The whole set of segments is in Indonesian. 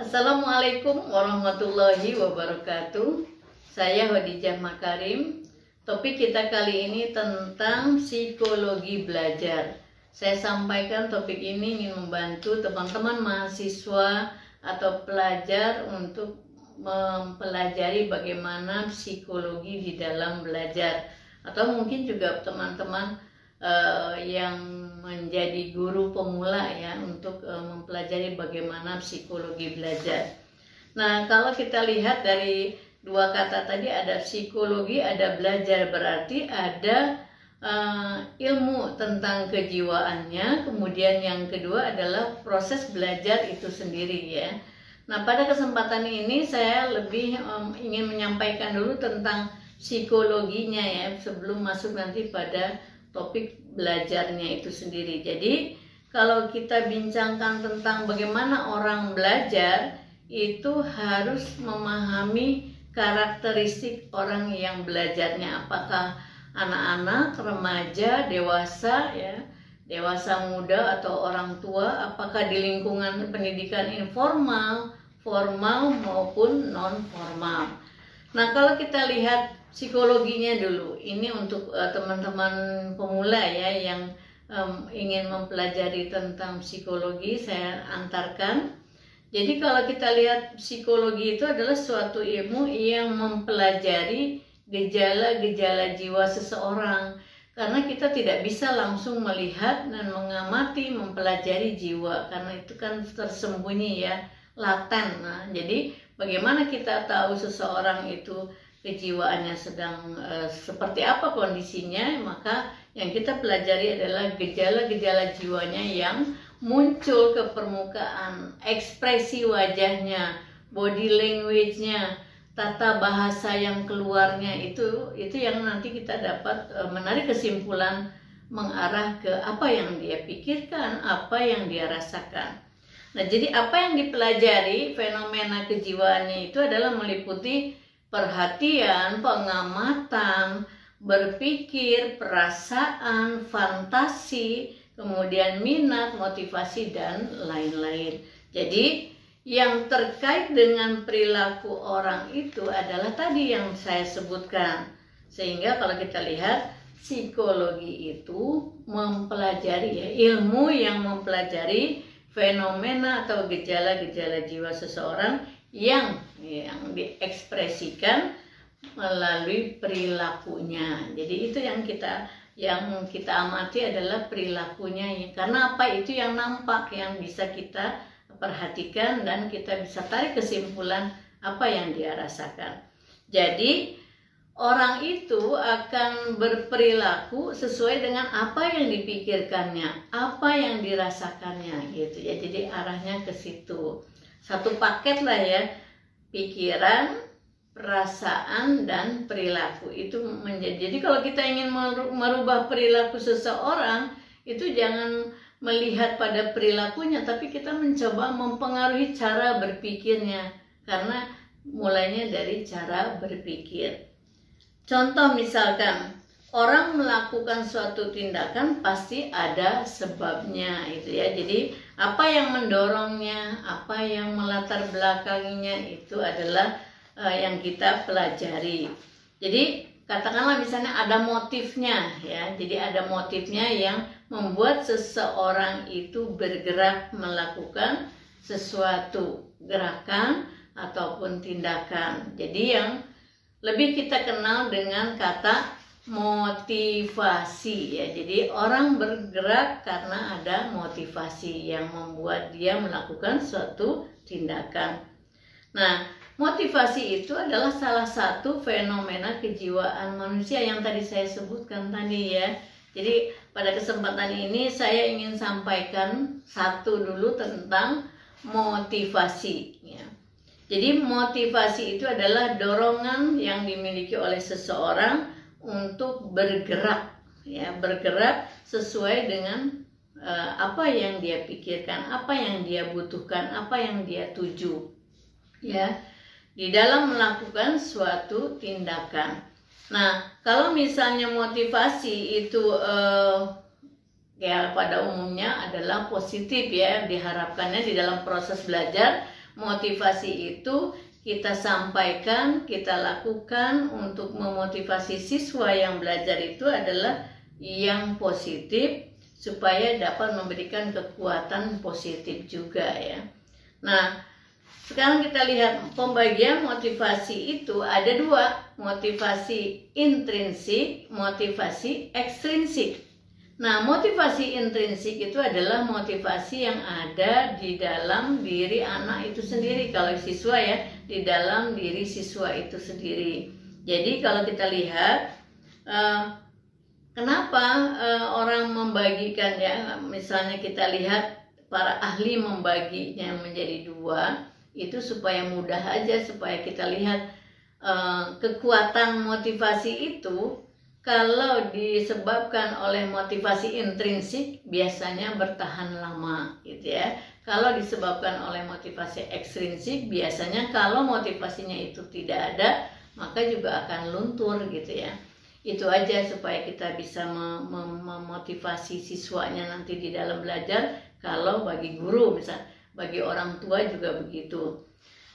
Assalamualaikum warahmatullahi wabarakatuh. Saya Khadijah Makarim. Topik kita kali ini tentang psikologi belajar. Saya sampaikan topik ini ingin membantu teman-teman mahasiswa atau pelajar untuk mempelajari bagaimana psikologi di dalam belajar. Atau mungkin juga teman-teman yang menjadi guru pemula ya untuk mempelajari bagaimana psikologi belajar. Nah, kalau kita lihat dari dua kata tadi, ada psikologi, ada belajar, berarti ada ilmu tentang kejiwaannya. Kemudian yang kedua adalah proses belajar itu sendiri ya. Nah, pada kesempatan ini saya lebih ingin menyampaikan dulu tentang psikologinya ya, sebelum masuk nanti pada topik belajarnya itu sendiri. Jadi kalau kita bincangkan tentang bagaimana orang belajar, itu harus memahami karakteristik orang yang belajarnya, apakah anak-anak, remaja, dewasa ya, dewasa muda atau orang tua, apakah di lingkungan pendidikan informal, formal maupun non formal. Nah, kalau kita lihat psikologinya dulu, ini untuk teman-teman pemula ya yang ingin mempelajari tentang psikologi, saya antarkan. Jadi kalau kita lihat psikologi itu adalah suatu ilmu yang mempelajari gejala-gejala jiwa seseorang, karena kita tidak bisa langsung melihat dan mengamati, mempelajari jiwa, karena itu kan tersembunyi ya, laten. Nah, jadi bagaimana kita tahu seseorang itu kejiwaannya sedang seperti apa kondisinya? Maka yang kita pelajari adalah gejala-gejala jiwanya yang muncul ke permukaan, ekspresi wajahnya, body language-nya, tata bahasa yang keluarnya, itu yang nanti kita dapat menarik kesimpulan mengarah ke apa yang dia pikirkan, apa yang dia rasakan. Nah, jadi apa yang dipelajari fenomena kejiwaannya itu adalah meliputi perhatian, pengamatan, berpikir, perasaan, fantasi, kemudian minat, motivasi, dan lain-lain. Jadi yang terkait dengan perilaku orang itu adalah tadi yang saya sebutkan. Sehingga kalau kita lihat, psikologi itu mempelajari ya, ilmu yang mempelajari fenomena atau gejala-gejala jiwa seseorang yang diekspresikan melalui perilakunya. Jadi itu yang kita amati adalah perilakunya. Karena apa? Itu yang nampak, yang bisa kita perhatikan dan kita bisa tarik kesimpulan apa yang dia rasakan. Jadi orang itu akan berperilaku sesuai dengan apa yang dipikirkannya, apa yang dirasakannya gitu ya. Jadi arahnya ke situ. Satu paket lah ya, pikiran, perasaan, dan perilaku itu menjadi. Jadi kalau kita ingin merubah perilaku seseorang, itu jangan melihat pada perilakunya, tapi kita mencoba mempengaruhi cara berpikirnya, karena mulainya dari cara berpikir. Contoh misalkan, orang melakukan suatu tindakan pasti ada sebabnya itu ya. Jadi apa yang mendorongnya, apa yang melatar belakanginya itu adalah yang kita pelajari. Jadi katakanlah misalnya ada motifnya ya. Jadi ada motifnya yang membuat seseorang itu bergerak melakukan sesuatu gerakan ataupun tindakan. Jadi yang lebih kita kenal dengan kata motivasi ya. Jadi orang bergerak karena ada motivasi yang membuat dia melakukan suatu tindakan. Nah, motivasi itu adalah salah satu fenomena kejiwaan manusia yang tadi saya sebutkan tadi ya. Jadi pada kesempatan ini saya ingin sampaikan satu dulu tentang motivasi ya. Jadi motivasi itu adalah dorongan yang dimiliki oleh seseorang untuk bergerak ya, bergerak sesuai dengan apa yang dia pikirkan, apa yang dia butuhkan, apa yang dia tuju ya, di dalam melakukan suatu tindakan. Nah, kalau misalnya motivasi itu ya pada umumnya adalah positif ya, diharapkannya di dalam proses belajar motivasi itu kita sampaikan, kita lakukan untuk memotivasi siswa yang belajar itu adalah yang positif supaya dapat memberikan kekuatan positif juga ya. Nah, sekarang kita lihat pembagian motivasi itu ada dua, motivasi intrinsik, motivasi ekstrinsik. Nah, motivasi intrinsik itu adalah motivasi yang ada di dalam diri anak itu sendiri. Kalau siswa ya, di dalam diri siswa itu sendiri. Jadi kalau kita lihat, kenapa orang membagikan ya, misalnya kita lihat para ahli membaginya menjadi dua, itu supaya mudah aja, supaya kita lihat kekuatan motivasi itu. Kalau disebabkan oleh motivasi intrinsik biasanya bertahan lama gitu ya. Kalau disebabkan oleh motivasi ekstrinsik biasanya kalau motivasinya itu tidak ada maka juga akan luntur gitu ya. Itu aja supaya kita bisa memotivasi siswanya nanti di dalam belajar. Kalau bagi guru misal, bagi orang tua juga begitu.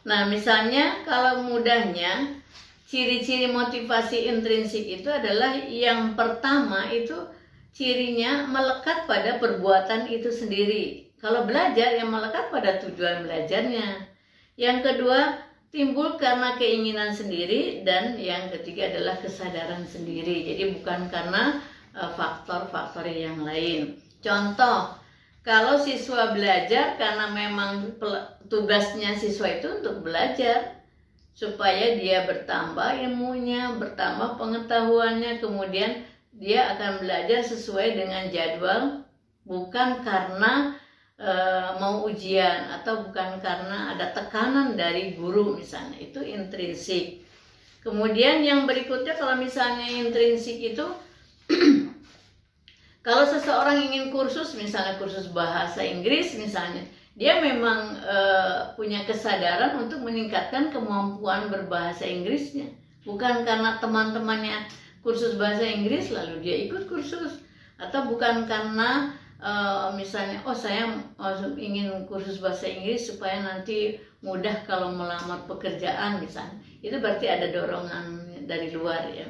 Nah, misalnya kalau mudahnya ciri-ciri motivasi intrinsik itu adalah yang pertama itu cirinya melekat pada perbuatan itu sendiri. Kalau belajar yang melekat pada tujuan belajarnya. Yang kedua timbul karena keinginan sendiri dan yang ketiga adalah kesadaran sendiri. Jadi bukan karena faktor-faktor yang lain. Contoh, kalau siswa belajar karena memang tugasnya siswa itu untuk belajar, supaya dia bertambah ilmunya, bertambah pengetahuannya, kemudian dia akan belajar sesuai dengan jadwal, bukan karena mau ujian atau bukan karena ada tekanan dari guru misalnya, itu intrinsik. Kemudian yang berikutnya kalau misalnya intrinsik itu, kalau seseorang ingin kursus, misalnya kursus bahasa Inggris misalnya, dia memang punya kesadaran untuk meningkatkan kemampuan berbahasa Inggrisnya. Bukan karena teman-temannya kursus bahasa Inggris lalu dia ikut kursus. Atau bukan karena misalnya, saya ingin kursus bahasa Inggris supaya nanti mudah kalau melamar pekerjaan misalnya. Itu berarti ada dorongan dari luar ya.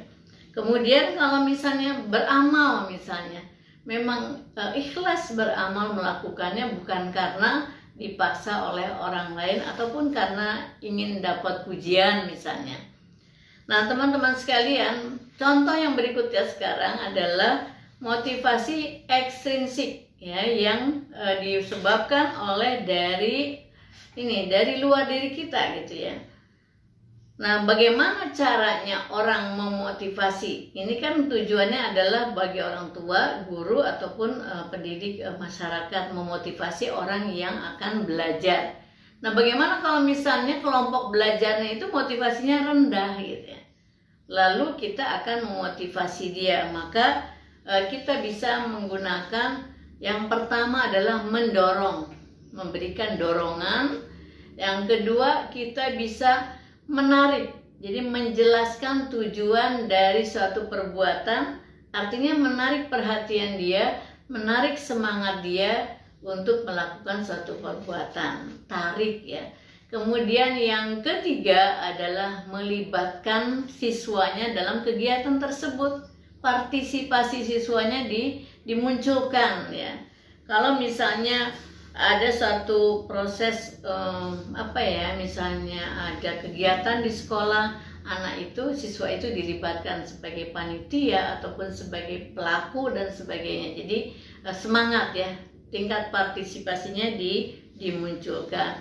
Kemudian kalau misalnya beramal misalnya, memang ikhlas beramal melakukannya bukan karena dipaksa oleh orang lain ataupun karena ingin dapat pujian misalnya. Nah, teman-teman sekalian, contoh yang berikutnya sekarang adalah motivasi ekstrinsik ya, yang disebabkan oleh dari luar diri kita gitu ya. Nah, bagaimana caranya orang memotivasi? Ini kan tujuannya adalah bagi orang tua, guru, ataupun pendidik masyarakat memotivasi orang yang akan belajar. Nah, bagaimana kalau misalnya kelompok belajarnya itu motivasinya rendah gitu ya? Lalu kita akan memotivasi dia, maka kita bisa menggunakan yang pertama adalah mendorong, memberikan dorongan. Yang kedua, kita bisa menarik, jadi menjelaskan tujuan dari suatu perbuatan, artinya menarik perhatian dia, menarik semangat dia untuk melakukan suatu perbuatan, tarik ya. Kemudian yang ketiga adalah melibatkan siswanya dalam kegiatan tersebut, partisipasi siswanya dimunculkan ya. Kalau misalnya ada suatu proses misalnya ada kegiatan di sekolah, anak itu, siswa itu dilibatkan sebagai panitia ataupun sebagai pelaku dan sebagainya. Jadi semangat ya, tingkat partisipasinya dimunculkan.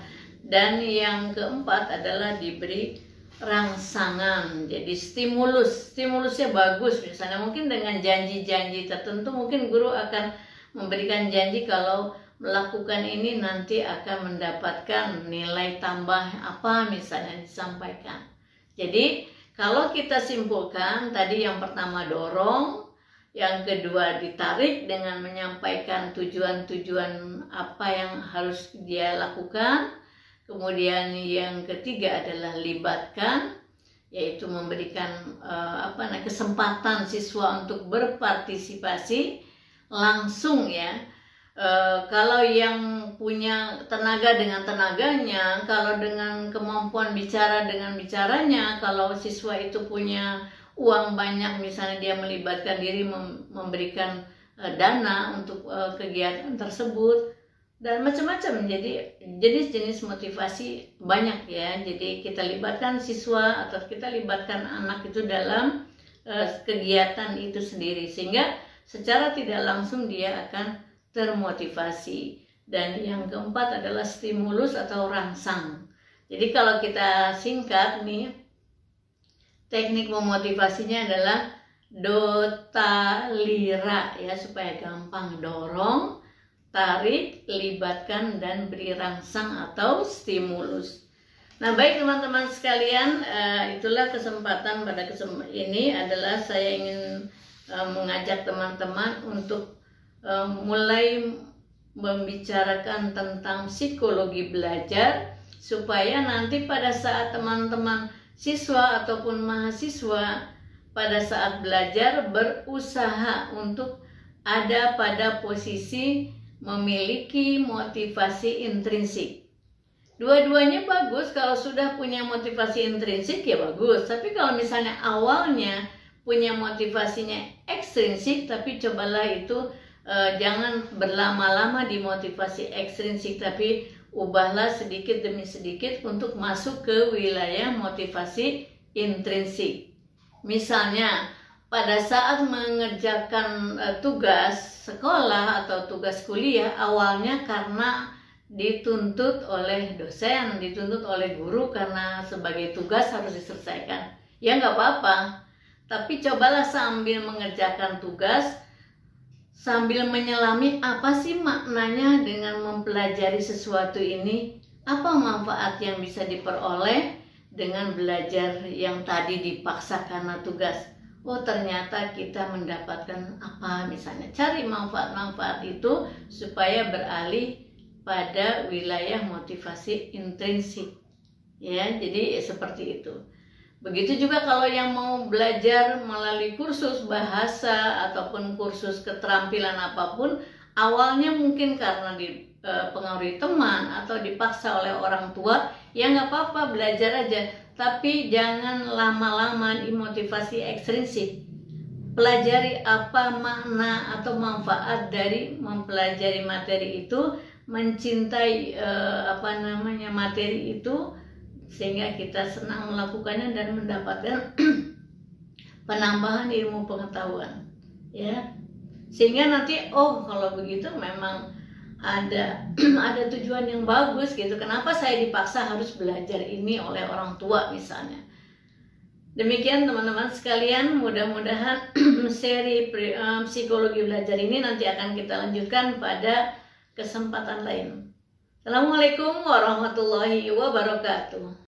Dan yang keempat adalah diberi rangsangan, jadi stimulusnya bagus. Misalnya mungkin dengan janji-janji tertentu, mungkin guru akan memberikan janji kalau melakukan ini nanti akan mendapatkan nilai tambah apa misalnya disampaikan. Jadi kalau kita simpulkan tadi, yang pertama dorong, yang kedua ditarik dengan menyampaikan tujuan-tujuan apa yang harus dia lakukan, kemudian yang ketiga adalah libatkan, yaitu memberikan kesempatan siswa untuk berpartisipasi langsung ya. Kalau yang punya tenaga dengan tenaganya, kalau dengan kemampuan bicara dengan bicaranya, kalau siswa itu punya uang banyak, misalnya dia melibatkan diri memberikan dana untuk kegiatan tersebut dan macam-macam. Jadi jenis-jenis motivasi banyak ya. Jadi kita libatkan siswa atau kita libatkan anak itu dalam kegiatan itu sendiri, sehingga secara tidak langsung dia akan termotivasi. Dan yang keempat adalah stimulus atau rangsang. Jadi kalau kita singkat nih, teknik memotivasinya adalah dotalira ya, supaya gampang: dorong, tarik, libatkan, dan beri rangsang atau stimulus. Nah, baik teman-teman sekalian, itulah kesempatan pada kesempatan ini adalah saya ingin mengajak teman-teman untuk mulai membicarakan tentang psikologi belajar, supaya nanti pada saat teman-teman siswa ataupun mahasiswa pada saat belajar berusaha untuk ada pada posisi memiliki motivasi intrinsik. Dua-duanya bagus. Kalau sudah punya motivasi intrinsik ya bagus, tapi kalau misalnya awalnya punya motivasinya ekstrinsik, tapi cobalah itu jangan berlama-lama di motivasi ekstrinsik, tapi ubahlah sedikit demi sedikit untuk masuk ke wilayah motivasi intrinsik. Misalnya pada saat mengerjakan tugas sekolah atau tugas kuliah, awalnya karena dituntut oleh dosen, dituntut oleh guru, karena sebagai tugas harus diselesaikan. Ya nggak apa-apa, tapi cobalah sambil mengerjakan tugas, sambil menyelami apa sih maknanya dengan mempelajari sesuatu ini, apa manfaat yang bisa diperoleh dengan belajar yang tadi dipaksa karena tugas. Oh, ternyata kita mendapatkan apa, misalnya cari manfaat-manfaat itu supaya beralih pada wilayah motivasi intrinsik ya. Jadi seperti itu. Begitu juga kalau yang mau belajar melalui kursus bahasa ataupun kursus keterampilan apapun, awalnya mungkin karena dipengaruhi teman atau dipaksa oleh orang tua, ya nggak apa-apa, belajar aja. Tapi jangan lama-lama di motivasi ekstrinsik. Pelajari apa makna atau manfaat dari mempelajari materi itu, mencintai materi itu, sehingga kita senang melakukannya dan mendapatkan penambahan ilmu pengetahuan ya. Sehingga nanti kalau begitu memang ada tujuan yang bagus gitu. Kenapa saya dipaksa harus belajar ini oleh orang tua misalnya. Demikian teman-teman sekalian, mudah-mudahan seri psikologi belajar ini nanti akan kita lanjutkan pada kesempatan lain. Assalamualaikum warahmatullahi wabarakatuh.